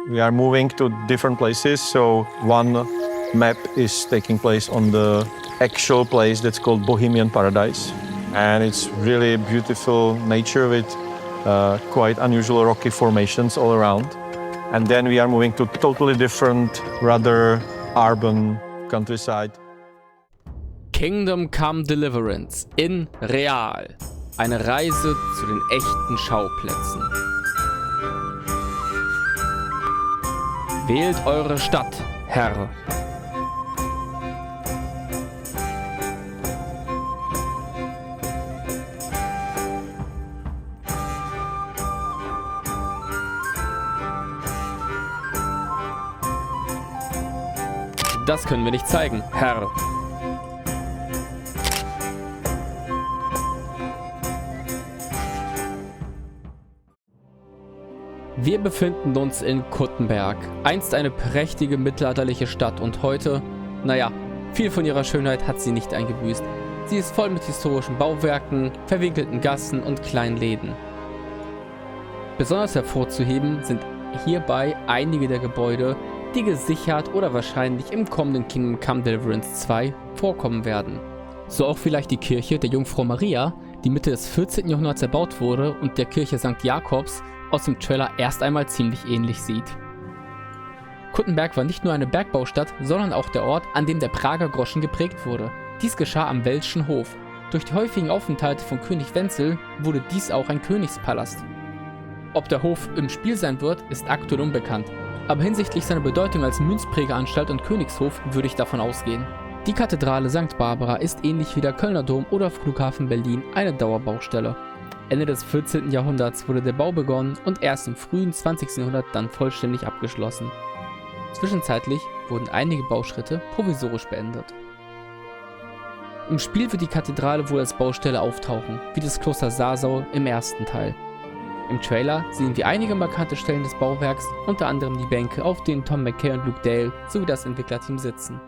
We are moving to different places, so one map is taking place on the actual place that's called Bohemian Paradise. And it's really beautiful nature with quite unusual rocky formations all around. And then we are moving to totally different, rather urban countryside. Kingdom Come Deliverance in Real. Eine Reise zu den echten Schauplätzen. Wählt eure Stadt, Herr. Das können wir nicht zeigen, Herr. Wir befinden uns in Kuttenberg, einst eine prächtige mittelalterliche Stadt und heute, naja, viel von ihrer Schönheit hat sie nicht eingebüßt. Sie ist voll mit historischen Bauwerken, verwinkelten Gassen und kleinen Läden. Besonders hervorzuheben sind hierbei einige der Gebäude, die gesichert oder wahrscheinlich im kommenden Kingdom Come Deliverance 2 vorkommen werden. So auch vielleicht die Kirche der Jungfrau Maria, die Mitte des 14. Jahrhunderts erbaut wurde und der Kirche St. Jakobs aus dem Trailer erst einmal ziemlich ähnlich sieht. Kuttenberg war nicht nur eine Bergbaustadt, sondern auch der Ort, an dem der Prager Groschen geprägt wurde. Dies geschah am Welschen Hof. Durch die häufigen Aufenthalte von König Wenzel wurde dies auch ein Königspalast. Ob der Hof im Spiel sein wird, ist aktuell unbekannt. Aber hinsichtlich seiner Bedeutung als Münzprägeanstalt und Königshof würde ich davon ausgehen. Die Kathedrale St. Barbara ist ähnlich wie der Kölner Dom oder Flughafen Berlin eine Dauerbaustelle. Ende des 14. Jahrhunderts wurde der Bau begonnen und erst im frühen 20. Jahrhundert dann vollständig abgeschlossen. Zwischenzeitlich wurden einige Bauschritte provisorisch beendet. Im Spiel wird die Kathedrale wohl als Baustelle auftauchen, wie das Kloster Sarsau im ersten Teil. Im Trailer sehen wir einige markante Stellen des Bauwerks, unter anderem die Bänke, auf denen Tom McKay und Luke Dale sowie das Entwicklerteam sitzen.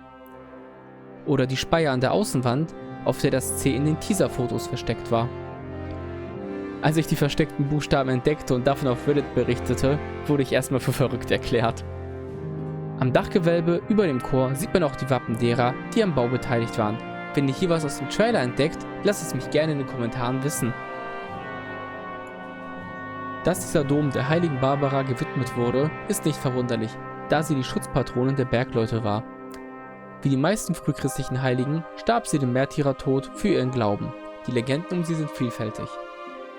Oder die Speier an der Außenwand, auf der das C in den Teaser-Fotos versteckt war. Als ich die versteckten Buchstaben entdeckte und davon auf Reddit berichtete, wurde ich erstmal für verrückt erklärt. Am Dachgewölbe über dem Chor sieht man auch die Wappen derer, die am Bau beteiligt waren. Wenn ihr hier was aus dem Trailer entdeckt, lasst es mich gerne in den Kommentaren wissen. Dass dieser Dom der heiligen Barbara gewidmet wurde, ist nicht verwunderlich, da sie die Schutzpatronin der Bergleute war. Wie die meisten frühchristlichen Heiligen starb sie dem Märtyrertod für ihren Glauben. Die Legenden um sie sind vielfältig.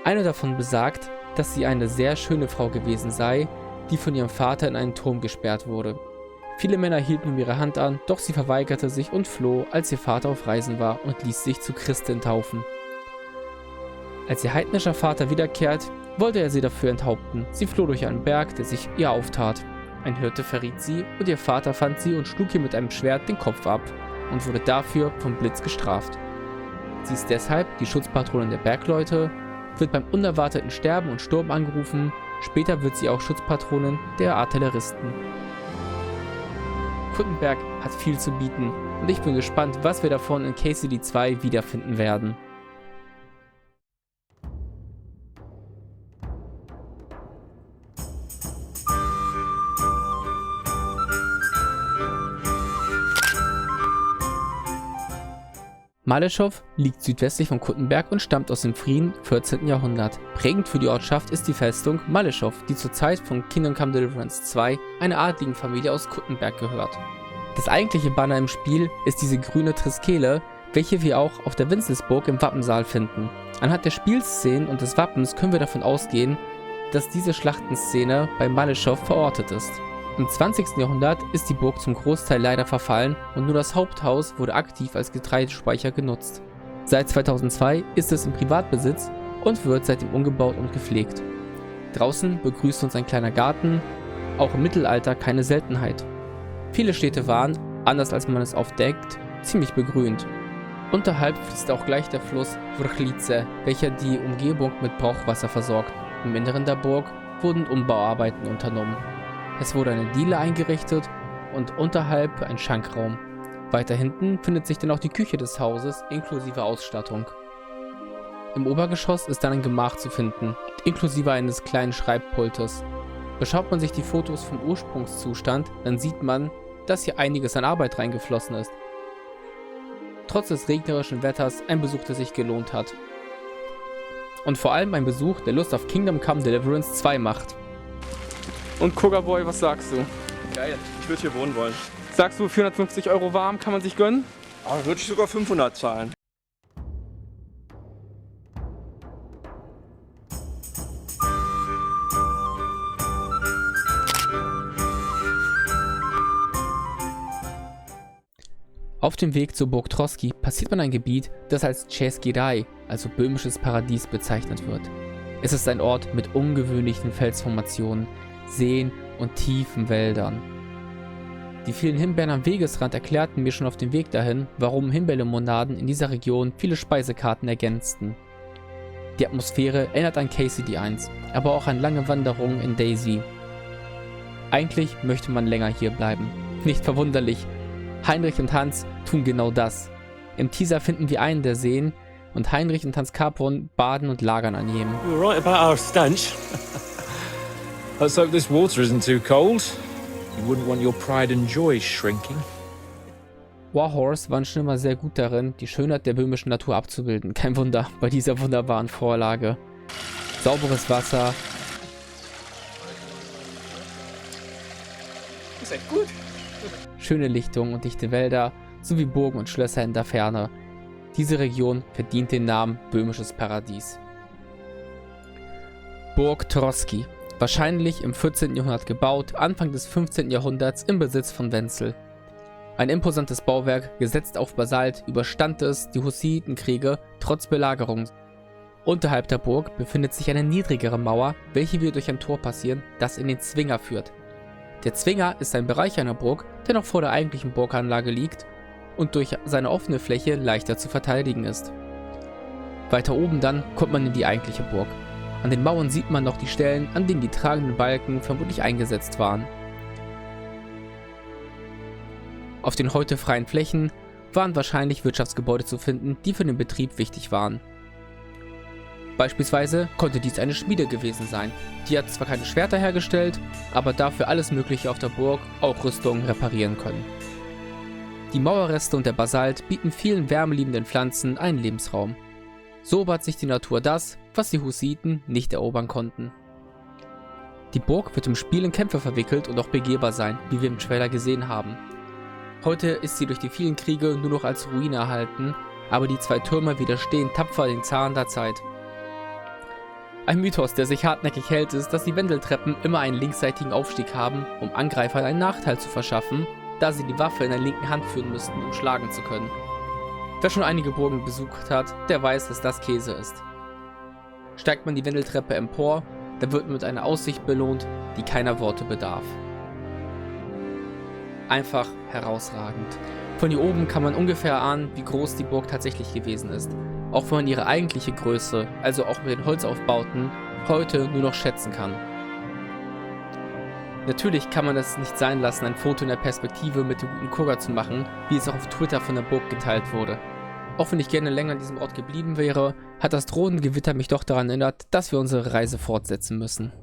Eine davon besagt, dass sie eine sehr schöne Frau gewesen sei, die von ihrem Vater in einen Turm gesperrt wurde. Viele Männer hielten um ihre Hand an, doch sie verweigerte sich und floh, als ihr Vater auf Reisen war und ließ sich zu Christin taufen. Als ihr heidnischer Vater wiederkehrt, wollte er sie dafür enthaupten. Sie floh durch einen Berg, der sich ihr auftat. Ein Hirte verriet sie und ihr Vater fand sie und schlug ihr mit einem Schwert den Kopf ab und wurde dafür vom Blitz gestraft. Sie ist deshalb die Schutzpatronin der Bergleute, wird beim unerwarteten Sterben und Sturm angerufen, später wird sie auch Schutzpatronin der Artilleristen. Kuttenberg hat viel zu bieten und ich bin gespannt, was wir davon in KCD 2 wiederfinden werden. Maleschow liegt südwestlich von Kuttenberg und stammt aus dem frühen 14. Jahrhundert. Prägend für die Ortschaft ist die Festung Maleschow, die zur Zeit von Kingdom Come Deliverance 2 einer adligen Familie aus Kuttenberg gehört. Das eigentliche Banner im Spiel ist diese grüne Triskele, welche wir auch auf der Winzelsburg im Wappensaal finden. Anhand der Spielszenen und des Wappens können wir davon ausgehen, dass diese Schlachtenszene bei Maleschow verortet ist. Im 20. Jahrhundert ist die Burg zum Großteil leider verfallen und nur das Haupthaus wurde aktiv als Getreidespeicher genutzt. Seit 2002 ist es in Privatbesitz und wird seitdem umgebaut und gepflegt. Draußen begrüßt uns ein kleiner Garten, auch im Mittelalter keine Seltenheit. Viele Städte waren, anders als man es oft denkt, ziemlich begrünt. Unterhalb fließt auch gleich der Fluss Vrchlice, welcher die Umgebung mit Brauchwasser versorgt. Im Inneren der Burg wurden Umbauarbeiten unternommen. Es wurde eine Diele eingerichtet und unterhalb ein Schankraum. Weiter hinten findet sich dann auch die Küche des Hauses inklusive Ausstattung. Im Obergeschoss ist dann ein Gemach zu finden, inklusive eines kleinen Schreibpultes. Beschaut man sich die Fotos vom Ursprungszustand, dann sieht man, dass hier einiges an Arbeit reingeflossen ist. Trotz des regnerischen Wetters ein Besuch, der sich gelohnt hat. Und vor allem ein Besuch, der Lust auf Kingdom Come Deliverance 2 macht. Und Koga Boy, was sagst du? Geil, ich würde hier wohnen wollen. Sagst du, 450 € warm kann man sich gönnen? Aber würde ich sogar 500 zahlen. Auf dem Weg zur Burg Troski passiert man ein Gebiet, das als Český raj, also böhmisches Paradies, bezeichnet wird. Es ist ein Ort mit ungewöhnlichen Felsformationen, Seen und tiefen Wäldern. Die vielen Himbeeren am Wegesrand erklärten mir schon auf dem Weg dahin, warum Himbeerlimonaden in dieser Region viele Speisekarten ergänzten. Die Atmosphäre erinnert an KCD1, aber auch an lange Wanderungen in Daisy. Eigentlich möchte man länger hier bleiben. Nicht verwunderlich. Heinrich und Hans tun genau das. Im Teaser finden wir einen der Seen und Heinrich und Hans Capron baden und lagern an jenem. You were right about our stench. Let's hope this water isn't too cold. You wouldn't want your pride and joy shrinking. Warhorse waren schon immer sehr gut darin, die Schönheit der böhmischen Natur abzubilden. Kein Wunder bei dieser wunderbaren Vorlage. Sauberes Wasser. Ist echt gut. Schöne Lichtungen und dichte Wälder, sowie Burgen und Schlösser in der Ferne. Diese Region verdient den Namen Böhmisches Paradies. Burg Troski, wahrscheinlich im 14. Jahrhundert gebaut, Anfang des 15. Jahrhunderts im Besitz von Wenzel. Ein imposantes Bauwerk, gesetzt auf Basalt, überstand es die Hussitenkriege trotz Belagerung. Unterhalb der Burg befindet sich eine niedrigere Mauer, welche wir durch ein Tor passieren, das in den Zwinger führt. Der Zwinger ist ein Bereich einer Burg, der noch vor der eigentlichen Burganlage liegt und durch seine offene Fläche leichter zu verteidigen ist. Weiter oben dann kommt man in die eigentliche Burg. An den Mauern sieht man noch die Stellen, an denen die tragenden Balken vermutlich eingesetzt waren. Auf den heute freien Flächen waren wahrscheinlich Wirtschaftsgebäude zu finden, die für den Betrieb wichtig waren. Beispielsweise konnte dies eine Schmiede gewesen sein. Die hat zwar keine Schwerter hergestellt, aber dafür alles Mögliche auf der Burg, auch Rüstungen, reparieren können. Die Mauerreste und der Basalt bieten vielen wärmeliebenden Pflanzen einen Lebensraum. So bat sich die Natur das, was die Hussiten nicht erobern konnten. Die Burg wird im Spiel in Kämpfe verwickelt und auch begehbar sein, wie wir im Trailer gesehen haben. Heute ist sie durch die vielen Kriege nur noch als Ruine erhalten, aber die zwei Türme widerstehen tapfer den Zaren der Zeit. Ein Mythos, der sich hartnäckig hält, ist, dass die Wendeltreppen immer einen linksseitigen Aufstieg haben, um Angreifern einen Nachteil zu verschaffen, da sie die Waffe in der linken Hand führen müssten, um schlagen zu können. Wer schon einige Burgen besucht hat, der weiß, dass das Käse ist. Steigt man die Wendeltreppe empor, dann wird man mit einer Aussicht belohnt, die keiner Worte bedarf. Einfach herausragend. Von hier oben kann man ungefähr ahnen, wie groß die Burg tatsächlich gewesen ist. Auch wenn man ihre eigentliche Größe, also auch mit den Holzaufbauten, heute nur noch schätzen kann. Natürlich kann man es nicht sein lassen, ein Foto in der Perspektive mit dem guten Koga zu machen, wie es auch auf Twitter von der Burg geteilt wurde. Auch wenn ich gerne länger an diesem Ort geblieben wäre, hat das drohende Gewitter mich doch daran erinnert, dass wir unsere Reise fortsetzen müssen.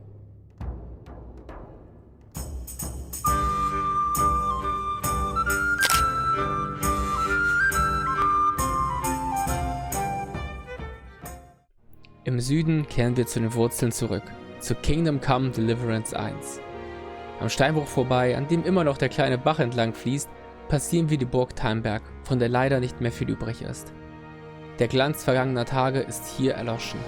Im Süden kehren wir zu den Wurzeln zurück, zu Kingdom Come Deliverance 1. Am Steinbruch vorbei, an dem immer noch der kleine Bach entlang fließt, passieren wir die Burg Talmberg, von der leider nicht mehr viel übrig ist. Der Glanz vergangener Tage ist hier erloschen.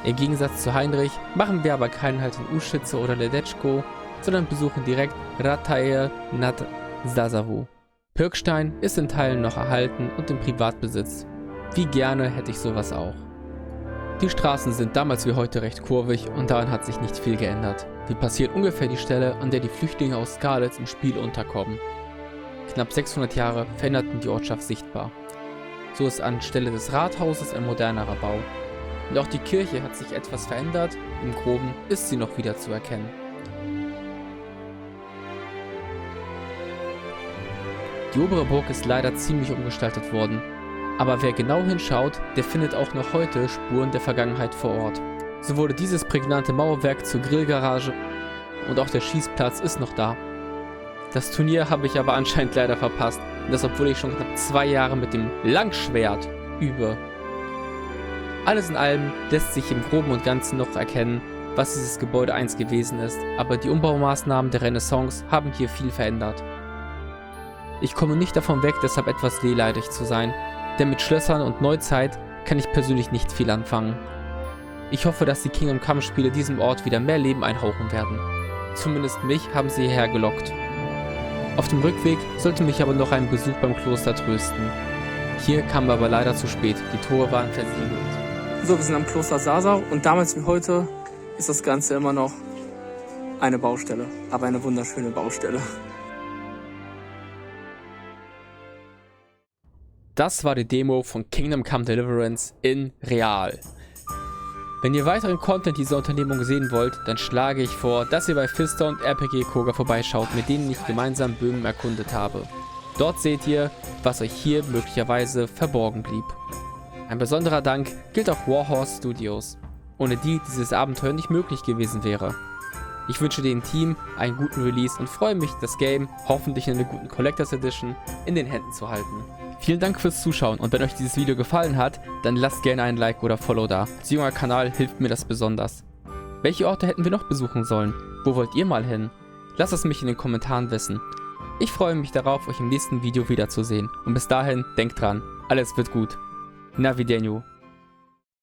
Im Gegensatz zu Heinrich machen wir aber keinen Halt in Uschitze oder Ledečko, sondern besuchen direkt Rataje nad Zasavu. Pirkstein ist in Teilen noch erhalten und im Privatbesitz. Wie gerne hätte ich sowas auch. Die Straßen sind damals wie heute recht kurvig und daran hat sich nicht viel geändert. Wir passieren ungefähr die Stelle, an der die Flüchtlinge aus Skalitz im Spiel unterkommen. Knapp 600 Jahre veränderten die Ortschaft sichtbar. So ist anstelle des Rathauses ein modernerer Bau. Und auch die Kirche hat sich etwas verändert, im Groben ist sie noch wieder zu erkennen. Die obere Burg ist leider ziemlich umgestaltet worden. Aber wer genau hinschaut, der findet auch noch heute Spuren der Vergangenheit vor Ort. So wurde dieses prägnante Mauerwerk zur Grillgarage und auch der Schießplatz ist noch da. Das Turnier habe ich aber anscheinend leider verpasst. Und das, obwohl ich schon knapp 2 Jahre mit dem Langschwert übe. Alles in allem lässt sich im Groben und Ganzen noch erkennen, was dieses Gebäude einst gewesen ist, aber die Umbaumaßnahmen der Renaissance haben hier viel verändert. Ich komme nicht davon weg, deshalb etwas wehleidig zu sein, denn mit Schlössern und Neuzeit kann ich persönlich nicht viel anfangen. Ich hoffe, dass die Kingdom Come Spiele diesem Ort wieder mehr Leben einhauchen werden. Zumindest mich haben sie hierher gelockt. Auf dem Rückweg sollte mich aber noch ein Besuch beim Kloster trösten. Hier kamen wir aber leider zu spät, die Tore waren versiegelt. So, wir sind am Kloster Sasau und damals wie heute ist das Ganze immer noch eine Baustelle, aber eine wunderschöne Baustelle. Das war die Demo von Kingdom Come Deliverance in Real. Wenn ihr weiteren Content dieser Unternehmung sehen wollt, dann schlage ich vor, dass ihr bei Pfister und RPG Koga vorbeischaut, mit denen ich gemeinsam Böhmen erkundet habe. Dort seht ihr, was euch hier möglicherweise verborgen blieb. Ein besonderer Dank gilt auch Warhorse Studios, ohne die dieses Abenteuer nicht möglich gewesen wäre. Ich wünsche dem Team einen guten Release und freue mich, das Game, hoffentlich in einer guten Collectors Edition, in den Händen zu halten. Vielen Dank fürs Zuschauen und wenn euch dieses Video gefallen hat, dann lasst gerne einen Like oder Follow da. Als junger Kanal hilft mir das besonders. Welche Orte hätten wir noch besuchen sollen? Wo wollt ihr mal hin? Lasst es mich in den Kommentaren wissen. Ich freue mich darauf, euch im nächsten Video wiederzusehen. Und bis dahin, denkt dran, alles wird gut. Navidenio.